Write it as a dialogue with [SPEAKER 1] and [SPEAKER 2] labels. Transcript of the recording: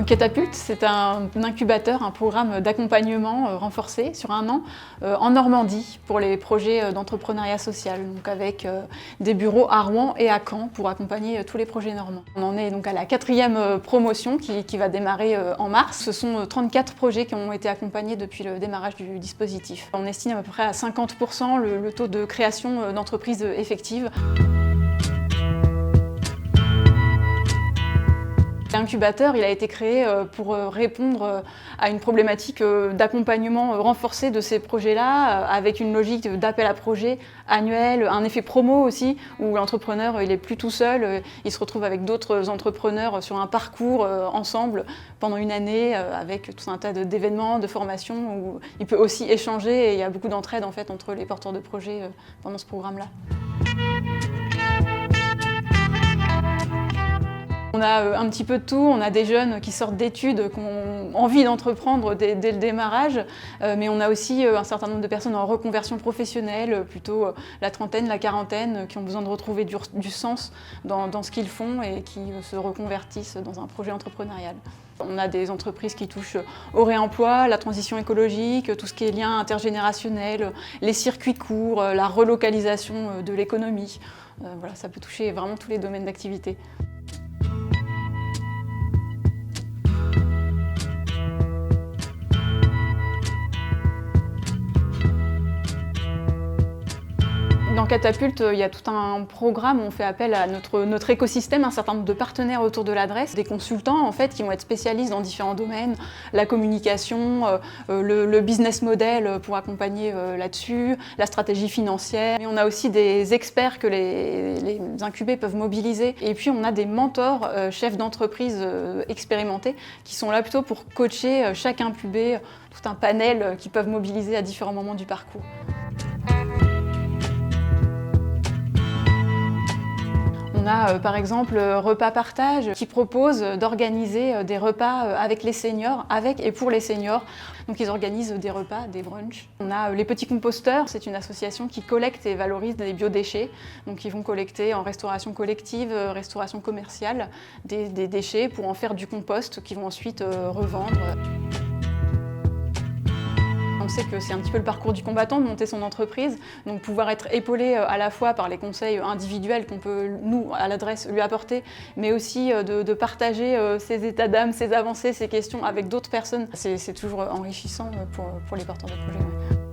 [SPEAKER 1] Catapulte, c'est un incubateur, un programme d'accompagnement renforcé sur 1 an en Normandie pour les projets d'entrepreneuriat social, donc avec des bureaux à Rouen et à Caen pour accompagner tous les projets normands. On en est donc à la 4e promotion qui va démarrer en mars. Ce sont 34 projets qui ont été accompagnés depuis le démarrage du dispositif. On estime à peu près à 50% le taux de création d'entreprises effectives. L'incubateur, il a été créé pour répondre à une problématique d'accompagnement renforcé de ces projets-là, avec une logique d'appel à projet annuel, un effet promo aussi, où l'entrepreneur il est plus tout seul, il se retrouve avec d'autres entrepreneurs sur un parcours ensemble pendant une année, avec tout un tas d'événements, de formations, où il peut aussi échanger et il y a beaucoup d'entraide en fait entre les porteurs de projets pendant ce programme-là. On a un petit peu de tout, on a des jeunes qui sortent d'études, qui ont envie d'entreprendre dès le démarrage, mais on a aussi un certain nombre de personnes en reconversion professionnelle, plutôt la trentaine, la quarantaine, qui ont besoin de retrouver du sens dans ce qu'ils font et qui se reconvertissent dans un projet entrepreneurial. On a des entreprises qui touchent au réemploi, la transition écologique, tout ce qui est lien intergénérationnel, les circuits courts, la relocalisation de l'économie. Voilà, ça peut toucher vraiment tous les domaines d'activité. Dans Catapulte, il y a tout un programme où on fait appel à notre écosystème, un certain nombre de partenaires autour de l'adresse, des consultants en fait qui vont être spécialistes dans différents domaines, la communication, le business model pour accompagner là-dessus, la stratégie financière. Et on a aussi des experts que les incubés peuvent mobiliser. Et puis on a des mentors, chefs d'entreprise expérimentés, qui sont là plutôt pour coacher chaque incubé, tout un panel qu'ils peuvent mobiliser à différents moments du parcours. On a par exemple Repas Partage qui propose d'organiser des repas avec les seniors, avec et pour les seniors. Donc ils organisent des repas, des brunchs. On a les Petits Composteurs, c'est une association qui collecte et valorise des biodéchets. Donc ils vont collecter en restauration collective, restauration commerciale, des déchets pour en faire du compost qu'ils vont ensuite revendre. On sait que c'est un petit peu le parcours du combattant de monter son entreprise, donc pouvoir être épaulé à la fois par les conseils individuels qu'on peut, nous, à l'adresse, lui apporter, mais aussi de partager ses états d'âme, ses avancées, ses questions avec d'autres personnes. C'est toujours enrichissant pour les porteurs de projets. Ouais.